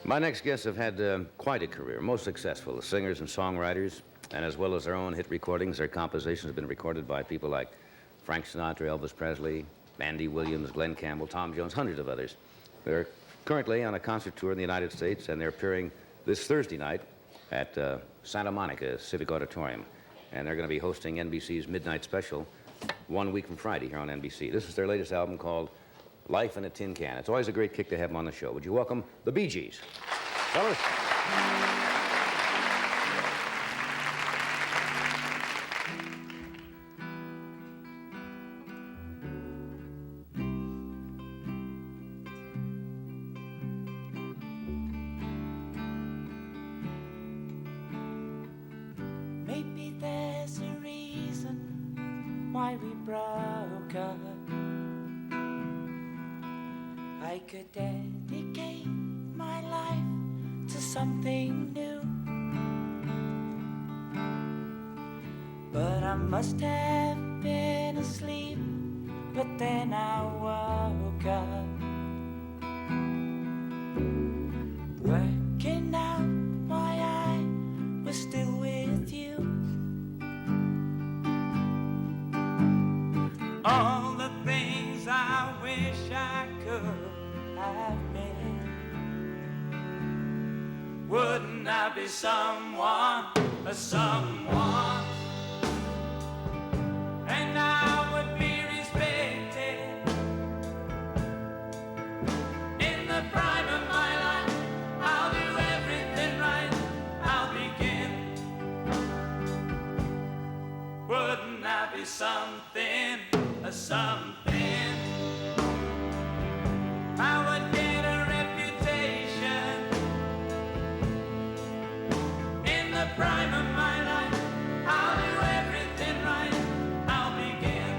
My next guests have had quite a career, most successful as singers and songwriters, and as well as their own hit recordings, their compositions have been recorded by people like Frank Sinatra, Elvis Presley, Andy Williams, Glenn Campbell, Tom Jones, hundreds of others. They're currently on a concert tour in the United States, and they're appearing this Thursday night at Santa Monica Civic Auditorium. And they're going to be hosting NBC's Midnight Special 1 week from Friday here on NBC. This is their latest album called Life in a Tin Can. It's always a great kick to have them on the show. Would you welcome the Bee Gees? Fellas. Maybe there's a reason why we broke up. I could dedicate my life to something new, but I must have been asleep. But then I woke up, working out why I was still with you. All the things I wish I could have been. Wouldn't I be someone, a someone? And I would be respected in the prime of my life. I'll do everything right, I'll begin. Wouldn't I be something, a something? I would get a reputation in the prime of my life. I'll do everything right, I'll begin.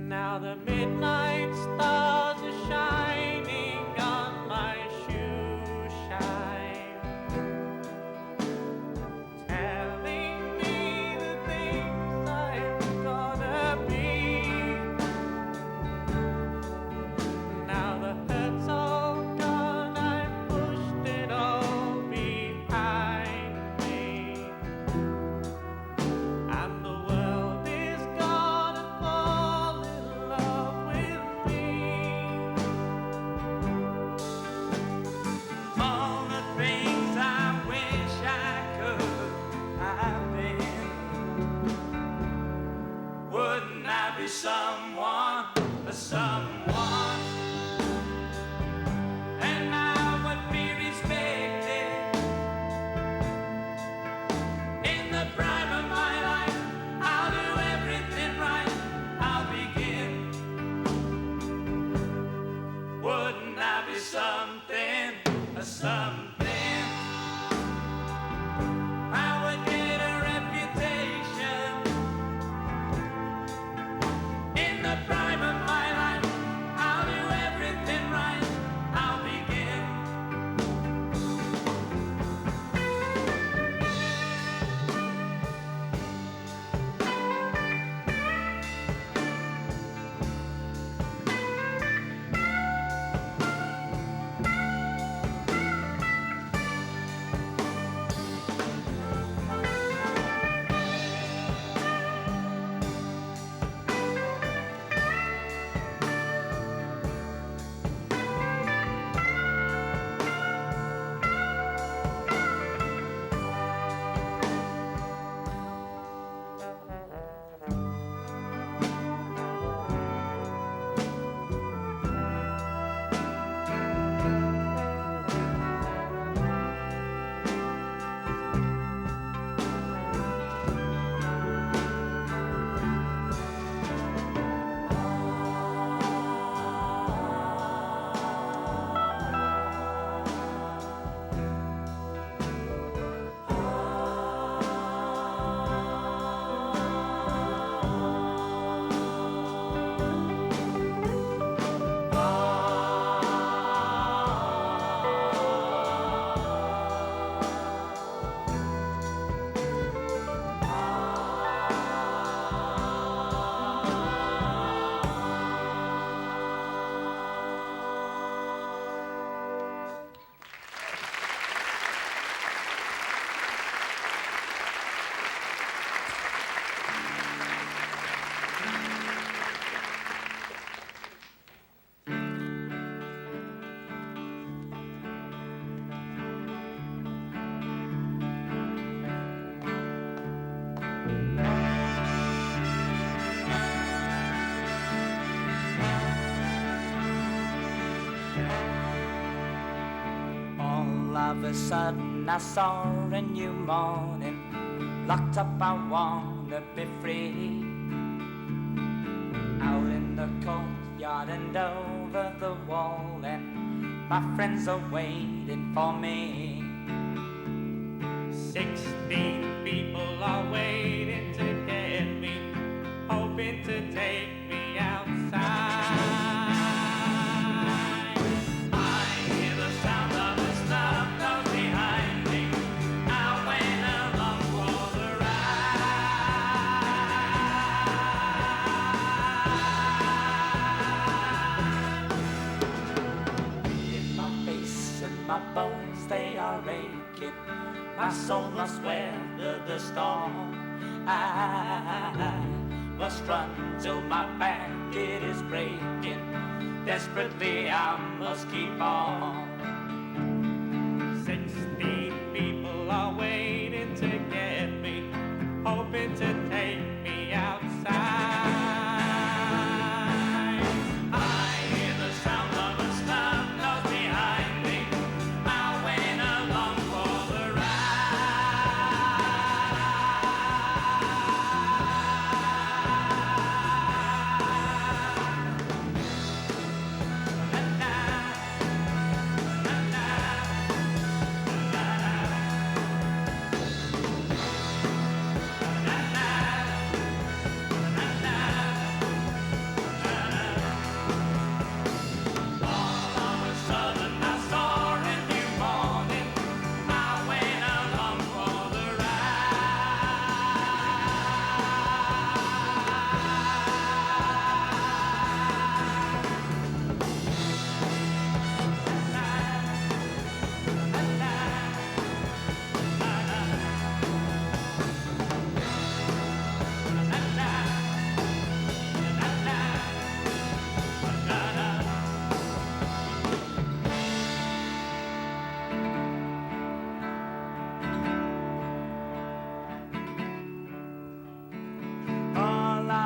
Now the midnight stars are shining on my shoe shine, telling me the things I'm gonna be. Now the hurt's all gone, I've pushed it all behind me, and the world is gonna fall in love with me. All the things I wish I could have been. Wouldn't I be someone, a someone? And I would be respected in the prime of my life. I'll do everything right, I'll begin. Wouldn't I be something, a something? I would get a reputation in the prime of my life. All of a sudden I saw a new morning. Locked up, I wanna be free. Out in the courtyard and over the wall, and my friends are waiting for me. 16 people are waiting to get me, hoping to take me outside. I hear the sound of a snub nose behind me. I went along for the ride. In my face and my bones, they are aching. My soul must weather the storm. I must run till my back it is breaking. Desperately I must keep on. 16 people are waiting to get me, hoping to take me outside. I hear the sound of a snub nose behind me. I went along for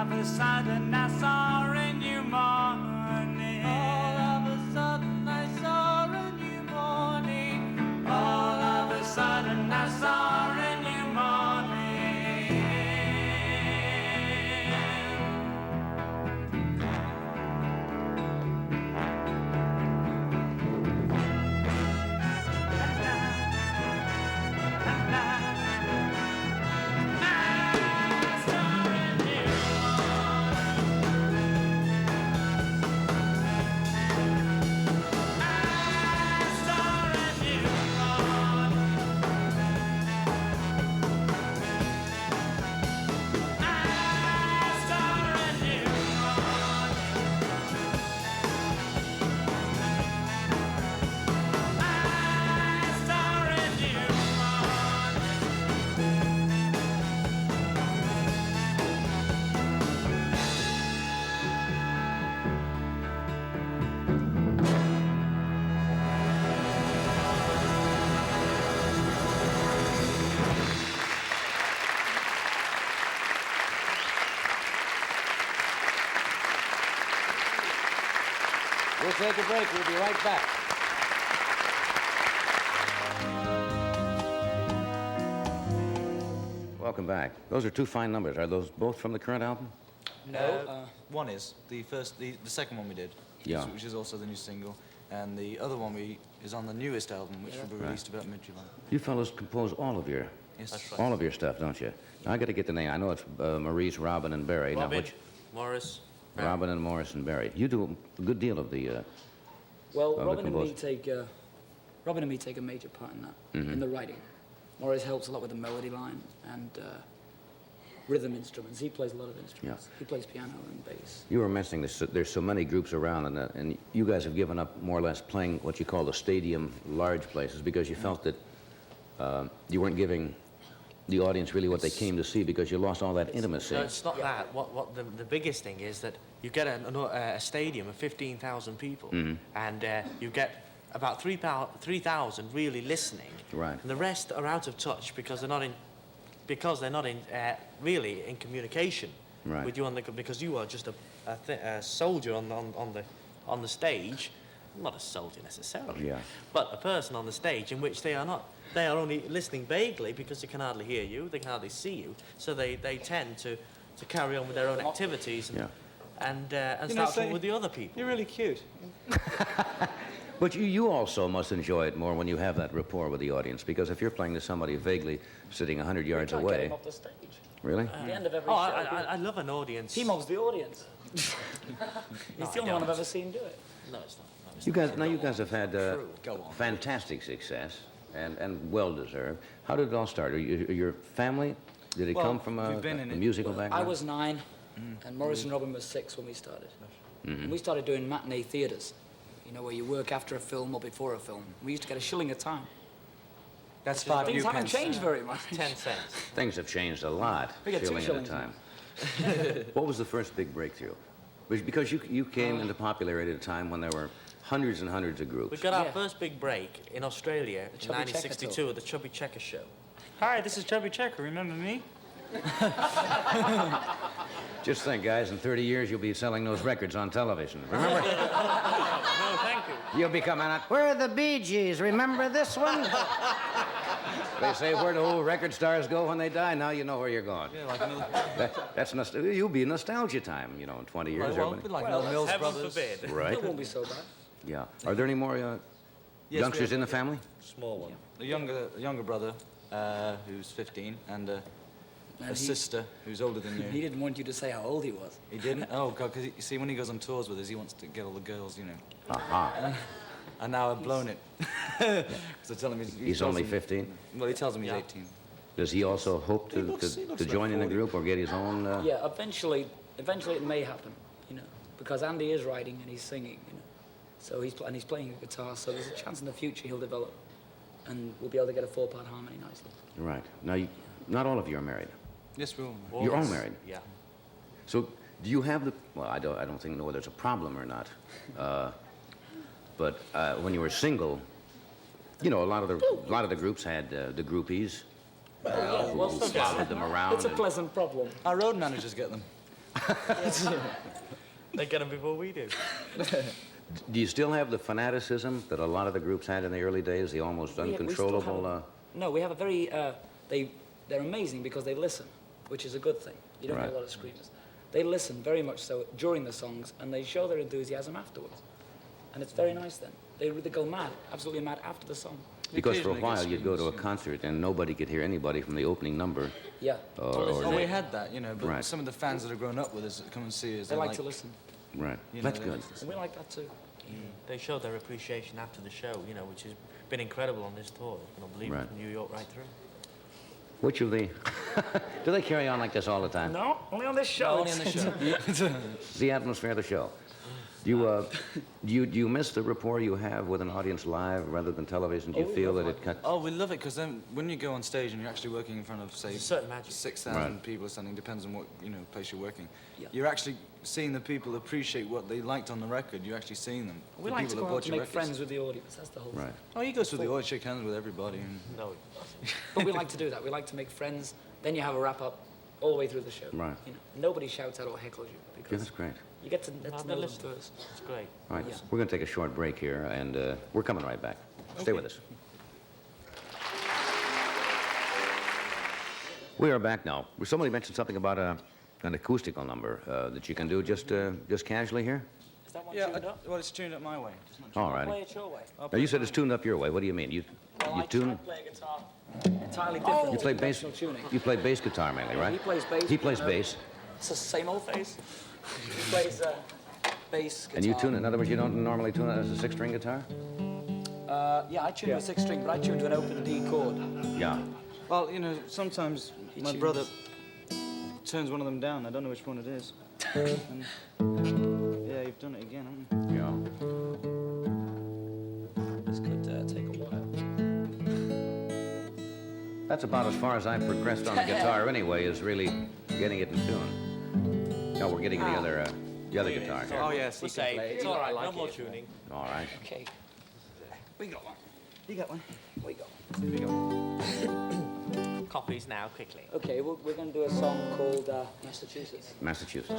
the sudden I saw a new morning. All of a sudden I saw a new morning. All of a sudden I saw a new morning. We'll take a break. We'll be right back. Welcome back. Those are two fine numbers. Are those both from the current album? No, one is the second one we did, Yeah. which is also the new single, and the other one is on the newest album, which will be released about mid-July. You fellows compose all of your all of your stuff, don't you? Now, I got to get the name. I know it's Maurice, Robin, and Barry. Robin, now, which Morris. Robin and Morris and Barry. You do a good deal of the. Well, the Robin and me compos- take a major part in that, in the writing. Morris helps a lot with the melody line and rhythm instruments. He plays a lot of instruments. Yeah. He plays piano and bass. You were mentioning this, there's so many groups around, and you guys have given up more or less playing what you call the stadium large places because you felt that you weren't giving the audience really what they came to see because you lost all that intimacy. No, it's not that. What the biggest thing is that you get a stadium of 15,000 people, and you get about 3,000 really listening. Right. And the rest are out of touch because they're not in really in communication Right. with you because you are just a soldier on the stage, not a soldier necessarily, Yeah. but a person on the stage in which they are not. They are only listening vaguely because they can hardly hear you, they can hardly see you, so they tend to carry on with their own activities and, Yeah. and You know, start so talking with the other people. You're really cute. But you also must enjoy it more when you have that rapport with the audience, because if you're playing to somebody vaguely sitting 100 yards Try getting away... him off the stage. Really? At the end of every Oh, show. I love an audience. He mobs the audience. He's the only one I've ever seen do it. No, it's not. No, it's You not. guys have had Go on. fantastic success and well-deserved. How did it all start? Your family, did it Well, come from a we've been in it. musical background? I was 9, and Maurice and Robin was 6 when we started. And we started doing matinee theatres, you know, where you work after a film or before a film. We used to get a shilling a time. That's 5 Things new haven't pence. changed very much. 10 cents. Things have changed a lot. We get 2 shilling shillings at a time. What was the first big breakthrough? Because you came into popularity at a time when there were hundreds and hundreds of We groups. got our Yeah. first big break in Australia in Chubby Checker 1962 at the Chubby Checker show. Hi, this is Chubby Checker. Remember me? Just think, guys, in 30 years you'll be selling those records on television. Remember? No, thank you. You'll be coming out, where are the Bee Gees? Remember this one? They say where do old record stars go when they die. Now you know where you're going. Yeah, like another... That's you'll be nostalgia time, you know, in 20 years. Right, well, everybody- like Well, Mel Mills Heaven Brothers. forbid. Right? It won't be so bad. Yeah. Are there any more Yes, we youngsters have- in the family? Small one. A younger brother, who's 15, and a he- sister who's older than He you. didn't want you to say how old he was. He didn't? Oh, God, because you see, when he goes on tours with us, he wants to get all the girls, you know. Aha. And now I've blown it. So tell him He's only 15? Well, he tells him he's Yeah. 18. Does he also hope He looks to about join in the 40. group or get his own... Yeah, eventually it may happen, you know, because Andy is writing and he's singing, you know. So and he's playing a guitar, so there's a chance in the future he'll develop, and we'll be able to get a 4-part harmony nicely. Right. Now, not all of you are married. Yes, we will. You're all married. Yeah. So, do you have the... Well, I don't think know whether it's a problem or not. But when you were single, you know, a lot of the groups had the groupies who followed them around. It's a and- pleasant problem. Our road managers get them. They get them before we do. Do you still have the fanaticism that a lot of the groups had in the early days, the almost We still uncontrollable... have no, we have a very, they're amazing because they listen, which is a good thing. You don't Right. get a lot of screamers. They listen very much so during the songs, and they show their enthusiasm afterwards. And it's very nice then. They go mad, absolutely mad after the song. Because for a Occasionally while get you'd go to a screams, concert and nobody could hear anybody from the opening number. Yeah, Oh, we had that, you know, but Right. some of the fans that have grown up with us that come and see us, they like to listen. Right. You know, That's they good. like to listen. And we like that too. They show their appreciation after the show, you know, which has been incredible on this tour. It's been unbelievable Right. from New York right through. Which of the... Do they carry on like this all the time? No, only on this show. Only on the show. The atmosphere of the show. Do you miss the rapport you have with an audience live rather than television? Do you we feel love that it cuts... Oh, we love it because then when you go on stage and you're actually working in front of, say, There's a certain magic. 6,000 Right. people or something, depends on what, you know, place you're working. Yeah. You're actually seeing the people appreciate what they liked on the record. You're actually seeing them. We The like to people go that out bought to your make records. friends with the audience. That's the whole Right. thing. Oh, he goes to the audience, shake hands with everybody. And No, But we like to do that. We like to make friends. Then you have a wrap up all the way through the show. Right. You know, nobody shouts out or heckles you Yeah, because that's great. you get to get no, to they're know them listening. first. It's great. All right, Yeah. we're going to take a short break here, and we're coming right back. Stay with us. We are back now. Somebody mentioned something about an acoustical number that you can do just casually here. Is that one yeah, tuned up? well, it's tuned up my way. It's not All Play righty. it your way. Now, you said it's tuned up your way. What do you mean? You tune... play a guitar entirely different. You to play bass. conventional tuning. You play bass guitar mainly, right? He plays bass. He plays no, bass, It's the same old face. He plays bass guitar. and you tune it. In other words, you don't normally tune it as a 6-string guitar. Yeah, I tune to a 6-string, but I tune to an open D chord. Yeah. Well, you know, sometimes my tunes. brother turns one of them down. I don't know which one it is. And, yeah, you've done it again, haven't you? Yeah. This could take a while. That's about as far as I've progressed on the guitar anyway, is really getting it in tune. No, we're getting the other guitar here. Oh, yes, he We'll can say, play. it's You all know I right, like no more it. tuning. All right. Okay. We got one. You got one? We got one. Here we go. Copies now, quickly. Okay, we're going to do a song called Massachusetts. Massachusetts.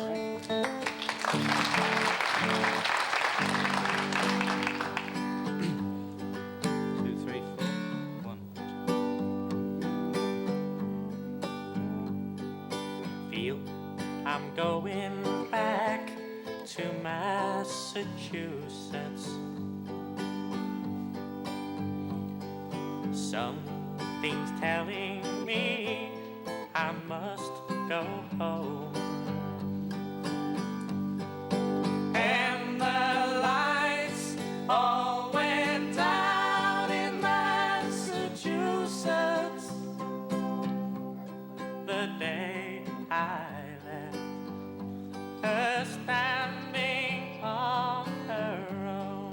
Massachusetts. Something's telling me I must go home. And the lights all went out in Massachusetts the day I left her standing on her own,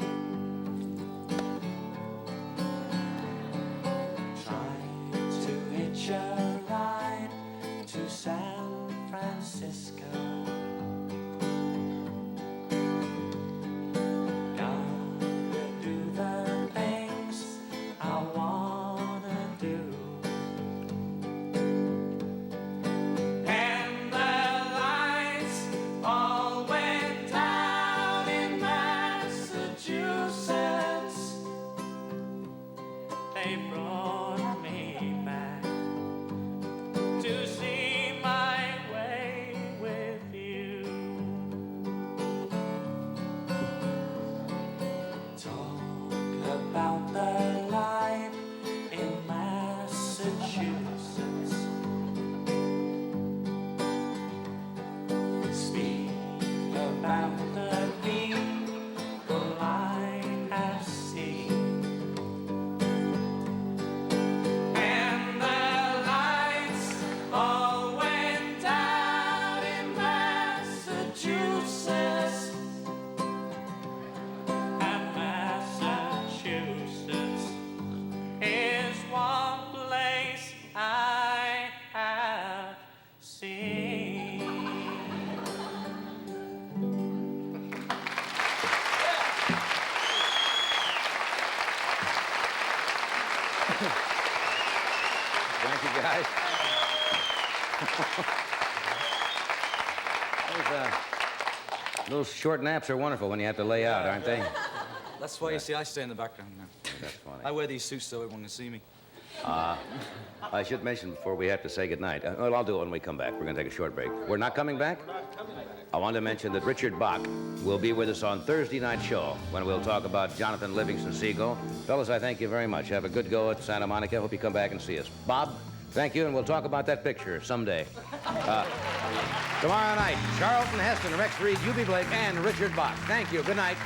trying to hitch a ride to San Francisco. Gonna do the things I wanna do. And the lights all went out in Massachusetts. They brought me back to see my way with you. Talk about the life in Massachusetts. Speak about the people I have seen. And the lights all went out in Massachusetts. And Massachusetts is one place I have seen. Thank you, guys. Those short naps are wonderful when you have to lay out, aren't they? That's why, you see, I stay in the background now. That's funny. I wear these suits so everyone can see me. I should mention before we have to say goodnight. Well, I'll do it when we come back. We're going to take a short break. We're not coming back? I want to mention that Richard Bach will be with us on Thursday night show when we'll talk about Jonathan Livingston Seagull. Fellas, I thank you very much. Have a good go at Santa Monica. Hope you come back and see us. Bob, thank you, and we'll talk about that picture someday. Tomorrow night, Charlton Heston, Rex Reed, Eubie Blake, and Richard Bach. Thank you. Good night.